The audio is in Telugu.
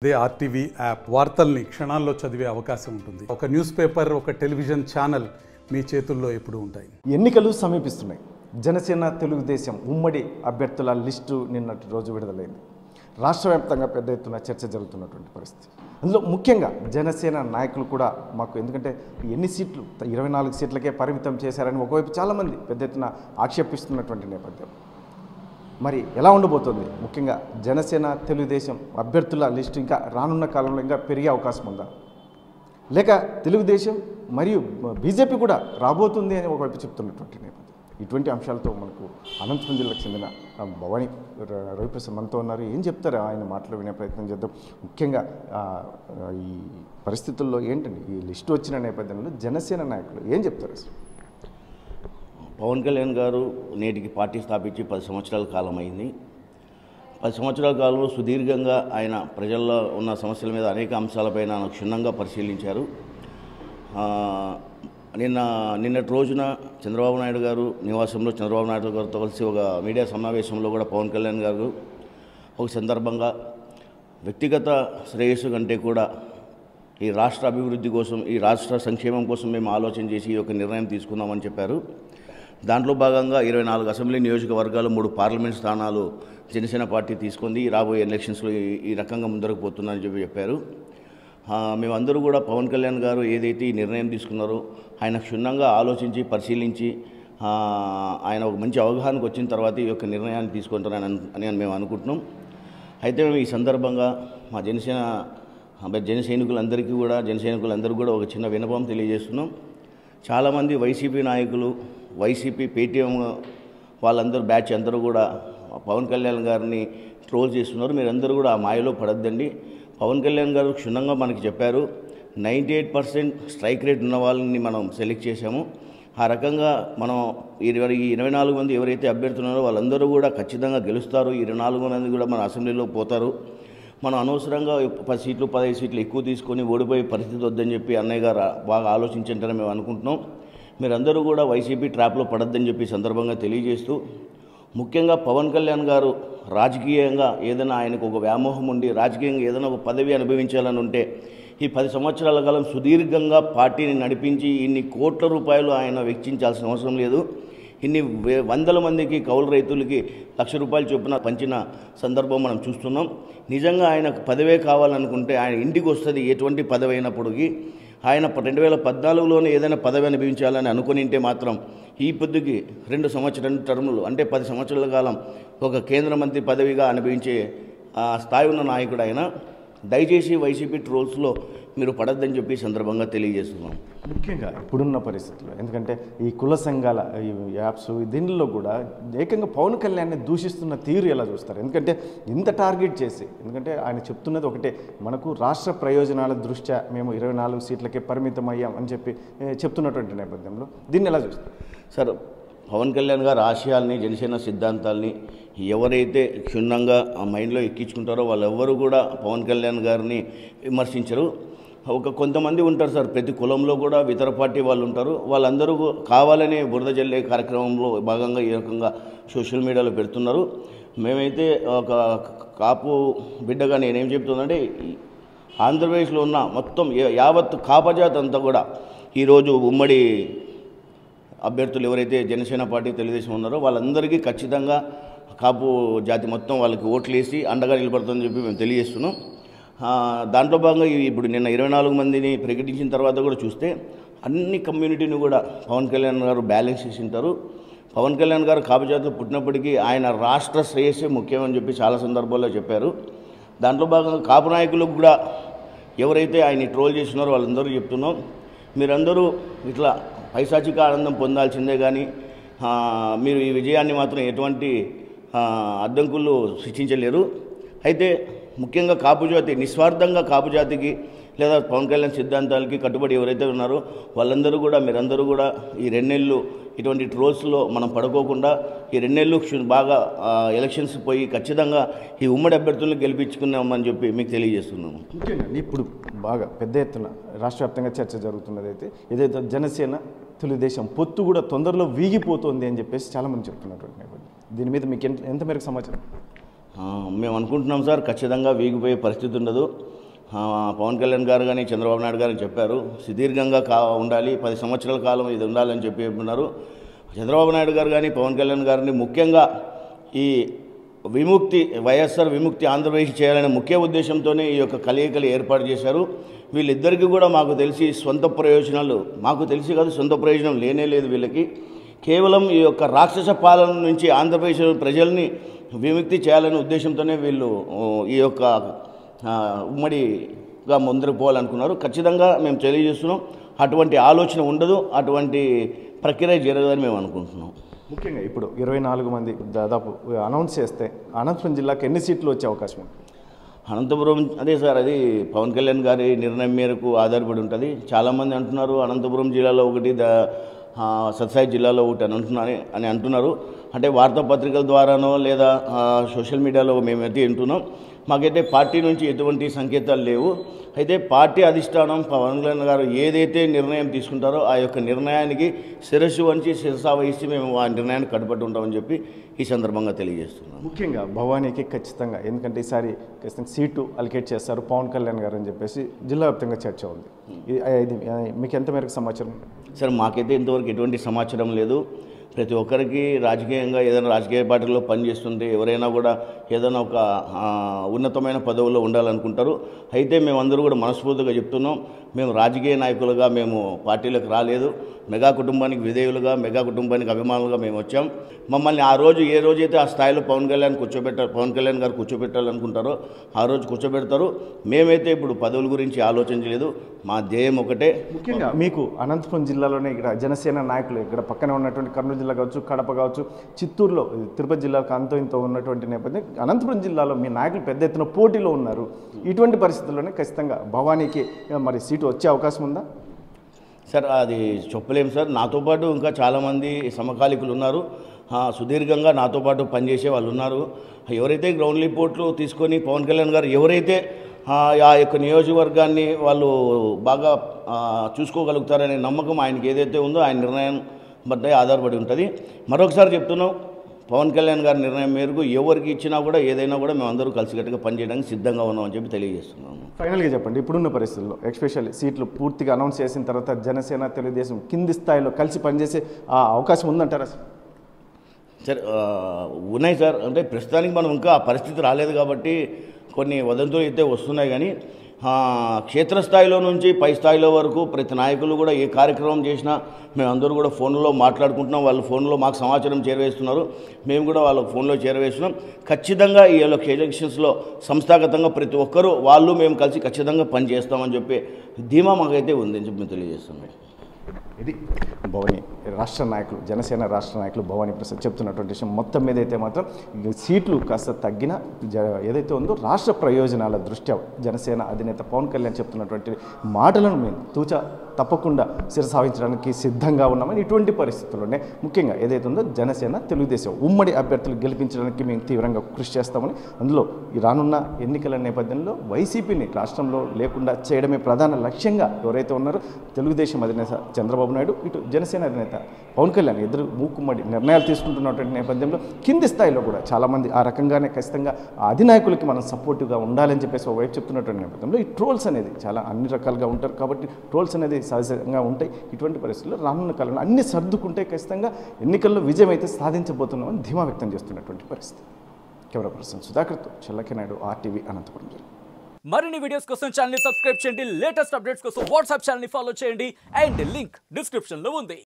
అదే ఆర్టీవీ యాప్ వార్తల్ని క్షణాల్లో చదివే అవకాశం ఉంటుంది. ఒక న్యూస్ పేపర్, ఒక టెలివిజన్ ఛానల్ మీ చేతుల్లో ఎప్పుడూ ఉంటాయి. ఎన్నికలు సమీపిస్తున్నాయి. జనసేన తెలుగుదేశం ఉమ్మడి అభ్యర్థుల లిస్టు నిన్నటి రోజు విడుదలైంది. రాష్ట్ర వ్యాప్తంగా పెద్ద ఎత్తున చర్చ జరుగుతున్నటువంటి పరిస్థితి. అందులో ముఖ్యంగా జనసేన నాయకులు కూడా మాకు ఎందుకంటే ఎన్ని సీట్లు 24 సీట్లకే పరిమితం చేశారని ఒకవైపు చాలామంది పెద్ద ఎత్తున ఆక్షేపిస్తున్నటువంటి నేపథ్యం. మరి ఎలా ఉండబోతుంది? ముఖ్యంగా జనసేన తెలుగుదేశం అభ్యర్థుల లిస్టు ఇంకా రానున్న కాలంలో ఇంకా పెరిగే అవకాశం ఉందా, లేక తెలుగుదేశం మరియు బీజేపీ కూడా రాబోతుంది అని ఒకవైపు చెప్తున్నటువంటి నేపథ్యం. ఇటువంటి అంశాలతో మనకు అనంతపురం జిల్లాకు చెందిన భవానీ రవిప్రసాద్ మనతో ఉన్నారు. ఏం చెప్తారు ఆయన మాటలు వినే ప్రయత్నం చేద్దాం. ముఖ్యంగా ఈ పరిస్థితుల్లో ఏంటండి ఈ లిస్టు వచ్చిన నేపథ్యంలో జనసేన నాయకులు ఏం చెప్తారు అసలు? పవన్ కళ్యాణ్ గారు నేటికి పార్టీ స్థాపించి 10 సంవత్సరాల కాలం అయింది. 10 సంవత్సరాల కాలంలో సుదీర్ఘంగా ఆయన ప్రజల్లో ఉన్న సమస్యల మీద అనేక అంశాలపైన క్షుణ్ణంగా పరిశీలించారు. నిన్నటి రోజున చంద్రబాబు నాయుడు గారు నివాసంలో చంద్రబాబు నాయుడు గారితో కలిసి ఒక మీడియా సమావేశంలో కూడా పవన్ కళ్యాణ్ గారు ఒక సందర్భంగా వ్యక్తిగత శ్రేయస్సు కంటే కూడా ఈ రాష్ట్ర అభివృద్ధి కోసం, ఈ రాష్ట్ర సంక్షేమం కోసం మేము ఆలోచన చేసి ఒక నిర్ణయం తీసుకుందామని చెప్పారు. దాంట్లో భాగంగా 24 అసెంబ్లీ నియోజకవర్గాలు 3 పార్లమెంట్ స్థానాలు జనసేన పార్టీ తీసుకుంది. రాబోయే ఎలక్షన్స్లో ఈ రకంగా ముందరకు పోతుందని చెప్పారు. మేమందరూ కూడా పవన్ కళ్యాణ్ గారు ఏదైతే ఈ నిర్ణయం తీసుకున్నారో ఆయన క్షుణ్ణంగా ఆలోచించి పరిశీలించి ఆయన ఒక మంచి అవగాహనకు వచ్చిన తర్వాత ఈ యొక్క నిర్ణయాన్ని తీసుకుంటారని మేము అనుకుంటున్నాం. అయితే మేము ఈ సందర్భంగా మా జనసైనికులందరూ కూడా ఒక చిన్న విన్నపం తెలియజేస్తున్నాం. చాలామంది వైసీపీ నాయకులు, వైసీపీ పేటీఎం వాళ్ళందరూ బ్యాచ్ అందరూ కూడా పవన్ కళ్యాణ్ గారిని ట్రోల్ చేస్తున్నారు. మీరందరూ కూడా ఆ మాయలో పడద్దండి. పవన్ కళ్యాణ్ గారు క్షుణ్ణంగా మనకి చెప్పారు. 98% స్ట్రైక్ రేట్ ఉన్న వాళ్ళని మనం సెలెక్ట్ చేశాము. ఆ రకంగా మనం 24 మంది ఎవరైతే అభ్యర్థులున్నారో వాళ్ళందరూ కూడా ఖచ్చితంగా గెలుస్తారు. 24 మంది కూడా మన అసెంబ్లీలో పోతారు. మనం అనవసరంగా 10 సీట్లు 15 సీట్లు ఎక్కువ తీసుకొని ఓడిపోయే పరిస్థితి వద్దని చెప్పి అన్నయ్య గారు బాగా ఆలోచించారని మేము అనుకుంటున్నాం. మీరందరూ కూడా వైసీపీ ట్రాప్లో పడద్దని చెప్పి సందర్భంగా తెలియజేస్తూ, ముఖ్యంగా పవన్ కళ్యాణ్ గారు రాజకీయంగా ఏదైనా ఆయనకు ఒక వ్యామోహం ఉండి రాజకీయంగా ఏదైనా ఒక పదవి అనుభవించాలని ఉంటే ఈ 10 సంవత్సరాల కాలం సుదీర్ఘంగా పార్టీని నడిపించి ఇన్ని కోట్ల రూపాయలు ఆయన వెచ్చించాల్సిన అవసరం లేదు. ఇన్ని వందల మందికి కౌలు రైతులకి ₹1,00,000 చొప్పున పంచిన సందర్భం మనం చూస్తున్నాం. నిజంగా ఆయనకు పదవే కావాలనుకుంటే ఆయన ఇంటికి వస్తుంది. ఎటువంటి పదవి అయినప్పటికీ ఆయన 2014లోనే ఏదైనా పదవి అనుభవించాలని అనుకుని ఉంటే మాత్రం ఈ పొద్దుకి 2 టర్ములు అంటే 10 సంవత్సరాల కాలం ఒక కేంద్ర మంత్రి పదవిగా అనుభవించే స్థాయి ఉన్న నాయకుడు ఆయన. దయచేసి వైసీపీ ట్రోల్స్లో మీరు పడద్దని చెప్పి సందర్భంగా తెలియజేస్తున్నాం. ముఖ్యంగా ఇప్పుడున్న పరిస్థితుల్లో ఎందుకంటే ఈ కుల సంఘాల ఈ యాప్స్ దీనిలో కూడా ఏకంగా పవన్ కళ్యాణ్ని దూషిస్తున్న తీరు ఎలా చూస్తారు? ఎందుకంటే ఇంత టార్గెట్ చేసి, ఎందుకంటే ఆయన చెప్తున్నది ఒకటే, మనకు రాష్ట్ర ప్రయోజనాల దృష్ట్యా మేము 24 సీట్లకే పరిమితం అయ్యాం అని చెప్పి చెప్తున్నటువంటి నేపథ్యంలో దీన్ని ఎలా చూస్తారు సార్? పవన్ కళ్యాణ్ గారు ఆశయాల్ని, జనసేన సిద్ధాంతాల్ని ఎవరైతే క్షుణ్ణంగా ఆ మైండ్లో ఎక్కించుకుంటారో వాళ్ళెవ్వరూ కూడా పవన్ కళ్యాణ్ గారిని విమర్శించరు. కొంతమంది ఉంటారు సార్, ప్రతి కులంలో కూడా ఇతర పార్టీ వాళ్ళు ఉంటారు. వాళ్ళందరూ కావాలని బురద జల్లే కార్యక్రమంలో భాగంగా ఈ రకంగా సోషల్ మీడియాలో పెడుతున్నారు. మేమైతే ఒక కాపు బిడ్డగా నేనేం చెప్తున్నానంటే, ఆంధ్రప్రదేశ్లో ఉన్న మొత్తం యావత్ కాపజాత్ అంతా కూడా ఈరోజు ఉమ్మడి అభ్యర్థులు ఎవరైతే జనసేన పార్టీ తెలుగుదేశం ఉన్నారో వాళ్ళందరికీ ఖచ్చితంగా కాపు జాతి మొత్తం వాళ్ళకి ఓట్లు వేసి అండగా నిలబడుతుందని చెప్పి మేము తెలియజేస్తున్నాం. దాంట్లో భాగంగా ఇప్పుడు నిన్న 24 మందిని ప్రకటించిన తర్వాత కూడా చూస్తే అన్ని కమ్యూనిటీని కూడా పవన్ కళ్యాణ్ గారు బ్యాలెన్స్ చేసి ఉంటారు. పవన్ కళ్యాణ్ గారు కాపు జాతిలో పుట్టినప్పటికీ ఆయన రాష్ట్ర శ్రేయస్సే ముఖ్యమని చెప్పి చాలా సందర్భాల్లో చెప్పారు. దాంట్లో భాగంగా కాపు నాయకులకు కూడా ఎవరైతే ఆయన్ని ట్రోల్ చేస్తున్నారో వాళ్ళందరూ చెప్తున్నాం, మీరందరూ ఇట్లా పైశాచిక ఆనందం పొందాల్సిందే కానీ మీరు ఈ విజయాన్ని మాత్రం ఎటువంటి అడ్డంకులు సృష్టించలేరు. అయితే ముఖ్యంగా కాపుజాతి నిస్వార్థంగా కాపుజాతికి లేదా పవన్ కళ్యాణ్ సిద్ధాంతాలకి కట్టుబడి ఎవరైతే ఉన్నారో వాళ్ళందరూ కూడా మీరందరూ కూడా ఈ 2 నెలలు ఇటువంటి ట్రోల్స్లో మనం పడుకోకుండా ఈ 2 నెలలు బాగా ఎలక్షన్స్ పోయి ఖచ్చితంగా ఈ ఉమ్మడి అభ్యర్థులను గెలిపించుకున్నామని చెప్పి మీకు తెలియజేస్తున్నాము. ముఖ్యంగా ఇప్పుడు బాగా పెద్ద ఎత్తున రాష్ట్ర వ్యాప్తంగా చర్చ జరుగుతున్నది అయితే ఏదైతే జనసేన తెలుగుదేశం పొత్తు కూడా తొందరలో వీగిపోతుంది అని చెప్పేసి చాలామంది చెప్తున్నటువంటి నేపథ్యం. దీని మీద మీకు ఎంత మేరకు సమాచారం? మేము అనుకుంటున్నాం సార్, ఖచ్చితంగా వీగిపోయే పరిస్థితి ఉండదు. పవన్ కళ్యాణ్ గారు కానీ చంద్రబాబు నాయుడు గారు చెప్పారు, సుదీర్ఘంగా ఉండాలి, 10 సంవత్సరాల కాలం ఇది ఉండాలని చెప్పి చంద్రబాబు నాయుడు గారు కానీ పవన్ కళ్యాణ్ గారిని ముఖ్యంగా ఈ వైఎస్ఆర్ విముక్తి ఆంధ్రప్రదేశ్ చేయాలనే ముఖ్య ఉద్దేశంతోనే ఈ యొక్క కలయికలు ఏర్పాటు చేశారు. వీళ్ళిద్దరికీ కూడా మాకు తెలిసి సొంత ప్రయోజనాలు, మాకు తెలిసి కాదు సొంత ప్రయోజనం లేనే లేదు వీళ్ళకి. కేవలం ఈ యొక్క రాక్షస పాలన నుంచి ఆంధ్రప్రదేశ్ ప్రజల్ని విముక్తి చేయాలనే ఉద్దేశంతోనే వీళ్ళు ఈ యొక్క ఉమ్మడిగా ముందరకు పోవాలనుకున్నారు. ఖచ్చితంగా మేము తెలియజేస్తున్నాం, అటువంటి ఆలోచన ఉండదు, అటువంటి ప్రక్రియ జరగదని మేము అనుకుంటున్నాం. ముఖ్యంగా ఇప్పుడు 24 మంది దాదాపు అనౌన్స్ చేస్తే అనంతపురం జిల్లాకి ఎన్ని సీట్లు వచ్చే అవకాశం ఉంది? అనంతపురం అదే సార్, అది పవన్ కళ్యాణ్ గారి నిర్ణయం మేరకు ఆధారపడి ఉంటుంది. చాలామంది అంటున్నారు అనంతపురం జిల్లాలో ఒకటి, సత్సాయి జిల్లాలో ఒకటి అని అంటున్నారు. అంటే వార్తాపత్రికల ద్వారానో లేదా సోషల్ మీడియాలో మేమైతే వింటున్నాం. మాకైతే పార్టీ నుంచి ఎటువంటి సంకేతాలు లేవు. అయితే పార్టీ అధిష్టానం పవన్ కళ్యాణ్ గారు ఏదైతే నిర్ణయం తీసుకుంటారో ఆ యొక్క నిర్ణయానికి శిరస్సు వంచి శిరసా వహించి మేము ఆ నిర్ణయానికి కట్టుబడి ఉంటామని చెప్పి ఈ సందర్భంగా తెలియజేస్తున్నాం. ముఖ్యంగా భవానీకి ఖచ్చితంగా, ఎందుకంటే ఈసారి ఖచ్చితంగా సీటు అలికేట్ చేస్తారు పవన్ కళ్యాణ్ గారు అని చెప్పేసి జిల్లా వ్యాప్తంగా చర్చ ఉంది. ఇది మీకు ఎంత మేరకు సమాచారం? సార్ మాకైతే ఇంతవరకు ఎటువంటి సమాచారం లేదు. ప్రతి ఒక్కరికి రాజకీయంగా ఏదైనా రాజకీయ పార్టీలో పనిచేస్తుంటే ఎవరైనా కూడా ఏదైనా ఒక ఉన్నతమైన పదవుల్లో ఉండాలనుకుంటారు. అయితే మేమందరూ కూడా మనస్ఫూర్తిగా చెప్తున్నాం, మేము రాజకీయ నాయకులుగా మేము పార్టీలకు రాలేదు, మెగా కుటుంబానికి విధేయులుగా, మెగా కుటుంబానికి అభిమానులుగా మేము వచ్చాం. మమ్మల్ని ఆ రోజు ఏ రోజైతే ఆ స్థాయిలో పవన్ కళ్యాణ్ గారు కూర్చోబెట్టాలనుకుంటారో ఆ రోజు కూర్చోబెడతారు. మేమైతే ఇప్పుడు పదవుల గురించి ఆలోచించలేదు, మా ధ్యేయం ఒకటే. ముఖ్యంగా మీకు అనంతపురం జిల్లాలోనే ఇక్కడ జనసేన నాయకులు ఇక్కడ పక్కనే ఉన్నటువంటి కర్నూలు జిల్లా కావచ్చు, కడప కావచ్చు, చిత్తూరులో తిరుపతి జిల్లాకు అంతో ఇంతో ఉన్నటువంటి నేపథ్యం అనంతపురం జిల్లాలో మీ నాయకులు పెద్ద ఎత్తున పోటీలో ఉన్నారు. ఇటువంటి పరిస్థితుల్లోనే ఖచ్చితంగా భవానీకి మరి సీటు వచ్చే అవకాశం ఉందా? సార్ అది చెప్పలేము సార్. నాతో పాటు ఇంకా చాలామంది సమకాలికులు ఉన్నారు, సుదీర్ఘంగా నాతో పాటు పనిచేసే వాళ్ళు ఉన్నారు. ఎవరైతే గ్రౌండ్ రిపోర్ట్లు తీసుకొని పవన్ కళ్యాణ్ గారు ఎవరైతే ఆ యొక్క నియోజకవర్గాన్ని వాళ్ళు బాగా చూసుకోగలుగుతారనే నమ్మకం ఆయనకి ఏదైతే ఉందో ఆయన నిర్ణయం బట్టి ఆధారపడి ఉంటుంది. మరొకసారి చెప్తున్నాం, పవన్ కళ్యాణ్ గారి నిర్ణయం మేరకు ఎవరికి ఇచ్చినా కూడా ఏదైనా కూడా మేము అందరూ కలిసికట్టుగా పనిచేయడానికి సిద్ధంగా ఉన్నామని చెప్పి తెలియజేస్తున్నాము. ఫైనల్గా చెప్పండి, ఇప్పుడున్న పరిస్థితుల్లో ఎస్పెషల్లీ సీట్లు పూర్తిగా అనౌన్స్ చేసిన తర్వాత జనసేన తెలుగుదేశం కింది స్థాయిలో కలిసి పనిచేసే అవకాశం ఉందంటారా? సార్ ఉన్నాయి సార్. అంటే ప్రస్తుతానికి మనం ఇంకా ఆ పరిస్థితి రాలేదు కాబట్టి కొన్ని వదంతులు అయితే వస్తున్నాయి. కానీ క్షేత్రస్థాయిలో నుంచి పై స్థాయిలో వరకు ప్రతి నాయకులు కూడా ఏ కార్యక్రమం చేసినా మేమందరూ కూడా ఫోన్లో మాట్లాడుకుంటున్నాం. వాళ్ళు ఫోన్లో మాకు సమాచారం చేరవేస్తున్నారు, మేము కూడా వాళ్ళకు ఫోన్లో చేరవేస్తున్నాం. ఖచ్చితంగా ఈ ఎలక్షన్స్లో సంస్థాగతంగా ప్రతి ఒక్కరూ వాళ్ళు మేము కలిసి ఖచ్చితంగా పనిచేస్తామని చెప్పి ధీమా మాకైతే ఉందని చెప్పి మేము తెలియజేస్తున్నాం. ఇది భవానీ రాష్ట్ర నాయకులు, జనసేన రాష్ట్ర నాయకులు భవానీ ప్రసాద్ చెప్తున్నటువంటి విషయం. మొత్తం మీద అయితే మాత్రం సీట్లు కాస్త తగ్గిన ఏదైతే ఉందో రాష్ట్ర ప్రయోజనాల దృష్ట్యా జనసేన అధినేత పవన్ కళ్యాణ్ చెప్తున్నటువంటి మాటలను మేము తూచా తప్పకుండా శిరసావించడానికి సిద్ధంగా ఉన్నామని, ఇటువంటి పరిస్థితుల్లోనే ముఖ్యంగా ఏదైతే ఉందో జనసేన తెలుగుదేశం ఉమ్మడి అభ్యర్థులు గెలిపించడానికి మేము తీవ్రంగా కృషి చేస్తామని, అందులో ఈ రానున్న ఎన్నికల నేపథ్యంలో వైసీపీని రాష్ట్రంలో లేకుండా చేయడమే ప్రధాన లక్ష్యంగా ఎవరైతే ఉన్నారో తెలుగుదేశం అధినేత చంద్రబాబు నాయుడు, ఇటు జనసేన అధినేత పవన్ కళ్యాణ్ ఇద్దరు మూకుమ్మడి నిర్ణయాలు తీసుకుంటున్నటువంటి నేపథ్యంలో కింది స్థాయిలో కూడా చాలామంది ఆ రకంగానే ఖచ్చితంగా ఆ అధినాయకులకి మనం సపోర్టివ్గా ఉండాలని చెప్పేసి వైపు చెప్తున్నటువంటి నేపథ్యంలో ఈ ట్రోల్స్ అనేది చాలా అన్ని రకాలుగా ఉంటారు కాబట్టి ట్రోల్స్ అనేది సహజంగా ఉంటాయి. ఇటువంటి పరిస్థితుల్లో రానున్న కాలంలో అన్ని సర్దుకుంటే ఖచ్చితంగా ఎన్నికల్లో విజయం అయితే సాధించబోతున్నామని ధీమా వ్యక్తం చేస్తున్నటువంటి పరిస్థితి. కెమెరా పర్సన్ సుధాకర్తో చెల్లకి నాయుడు, RTV అనంతపురం జిల్లా. మరిన్ని వీడియోస్ కోసం ఛానల్ ని సబ్స్క్రైబ్ చేయండి, లేటెస్ట్ అప్డేట్స్ కోసం వాట్సాప్ ఛానల్ ని ఫాలో చేయండి అండ్ లింక్ డిస్క్రిప్షన్ లో ఉంది.